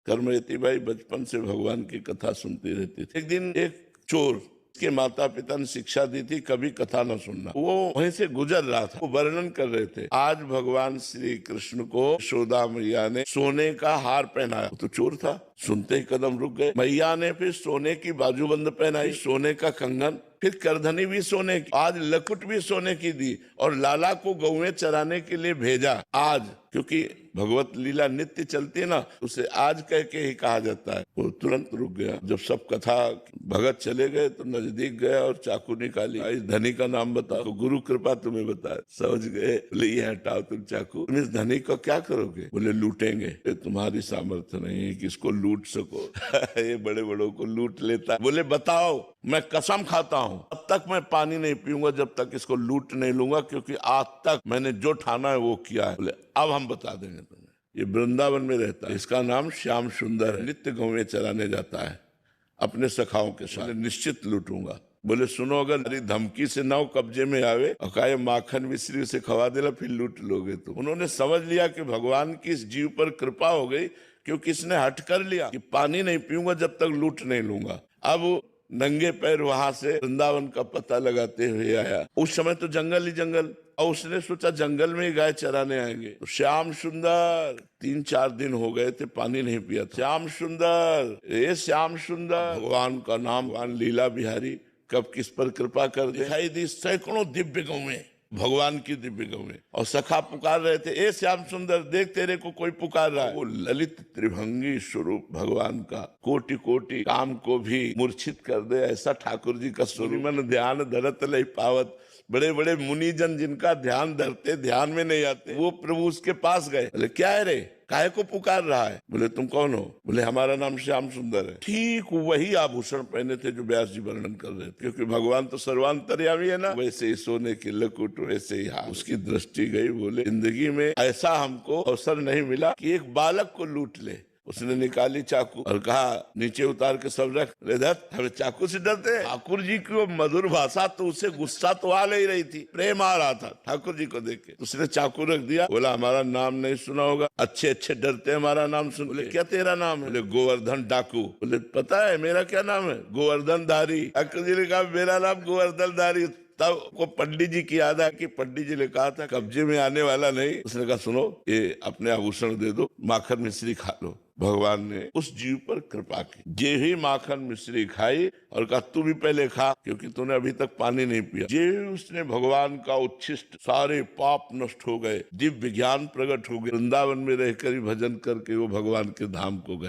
कर्मयती by बचपन से भगवान की कथा सुनती रहती थी। एक दिन एक चोर के माता पिता ने शिक्षा दी थी कभी कथा न सुनना। वो वहीं से गुजर रहा था, वो वर्णन कर रहे थे आज भगवान श्री कृष्ण को यशोदा मैया ने सोने का हार पहनाया। तो चोर था, सुनते ही कदम रुक गए। मैया ने फिर सोने की बाजूबंद पहनाई, सोने का कंगन, फिर करधनी भी सोने की, आज लकुट भी सोने की दी और लाला को गौएं चराने के लिए भेजा। आज क्योंकि भगवत लीला नित्य चलती है ना, उसे आज कह के ही कहा जाता है। वो तुरंत रुक गया। जब सब कथा भगत चले गए तो नजदीक गया और चाकू निकाली। इस धनी का नाम बताओ। तो गुरु कृपा तुम्हें बताए। समझ गए, बोले ये हटाओ तुम चाकू। तुम इस धनी को क्या करोगे? बोले लूटेंगे। ये तुम्हारी सामर्थ्य नहीं है कि इसको लूट सको। ये बड़े बड़ों को लूट लेता है। बोले बताओ, मैं कसम खाता हूं अब तक मैं पानी नहीं पीऊंगा जब तक इसको लूट नहीं लूंगा, क्योंकि आज तक मैंने जो ठाना है वो किया है। बोले अब हम बता देंगे तुम्हें। ये वृंदावन में रहता है, इसका नाम श्याम सुंदर है। नित्य गौएं चराने जाता है अपने सखाओं के साथ। निश्चित लूटूंगा। बोले सुनो, अगर मेरी धमकी से नाव कब्जे में आवे और कहे माखन मिश्री से खवा देला फिर लूट लोगे तो। उन्होंने समझ लिया कि भगवान की इस जीव पर कृपा हो गई, क्योंकि इसने हट कर लिया कि पानी नहीं पीऊंगा जब तक लूट नहीं लूंगा। अब नंगे पैर वहां से वृंदावन का पता लगाते हुए आया। उस समय तो जंगल ही जंगल, और उसने सोचा जंगल में ही गाय चराने आएंगे। तो श्याम सुंदर 3-4 दिन हो गए थे पानी नहीं पिया था। श्याम सुंदर, ये श्याम सुंदर, भगवान का नाम, भगवान लीला बिहारी कब किस पर कृपा कर दिखाई दी। सैकड़ों दिव्य गौएं, भगवान की दिव्य गौएं, और सखा पुकार रहे थे, ए श्याम सुंदर देख तेरे को कोई पुकार रहा है। वो ललित त्रिभंगी स्वरूप भगवान का कोटि कोटि काम को भी मूर्छित कर दे ऐसा ठाकुर जी का स्वरूप। मन ध्यान धरत लई पावत। बड़े बड़े मुनिजन जिनका ध्यान धरते ध्यान में नहीं आते, वो प्रभु उसके पास गए। बोले क्या है रे, काहे को पुकार रहा है? बोले तुम कौन हो? बोले हमारा नाम श्याम सुंदर है। ठीक वही आभूषण पहने थे जो व्यास जी वर्णन कर रहे थे, क्योंकि भगवान तो सर्वांतर्यामी है ना। वैसे ही सोने की लकुट, वैसे ही हाथ। उसकी दृष्टि गई। बोले जिंदगी में ऐसा हमको अवसर नहीं मिला कि एक बालक को लूट ले। उसने निकाली चाकू और कहा नीचे उतार के सब रख। हमें चाकू से डरते? ठाकुर जी की वो मधुर भाषा तो उसे गुस्सा तो आ नहीं रही थी, प्रेम आ रहा था ठाकुर जी को देख के। उसने चाकू रख दिया। बोला हमारा नाम नहीं सुना होगा, अच्छे अच्छे डरते हमारा नाम सुन। बोले क्या तेरा नाम है? बोले गोवर्धन डाकू। बोले पता है मेरा क्या नाम है? गोवर्धन धारी। ठाकुर जी ने कहा मेरा नाम गोवर्धन धारी। तब को पंडित जी की याद है कि पंडित जी ने कहा था कब्जे में आने वाला नहीं। उसने कहा सुनो, ये अपने आभूषण दे दो, माखन मिश्री खा लो। भगवान ने उस जीव पर कृपा की। जे ही माखन मिश्री खाई और कहा तू भी पहले खा, क्योंकि तूने अभी तक पानी नहीं पिया। जे उसने भगवान का उच्छिष्ट, सारे पाप नष्ट हो गए, दिव्य ज्ञान प्रकट हो गए। वृंदावन में रहकर ही भजन करके वो भगवान के धाम को गए।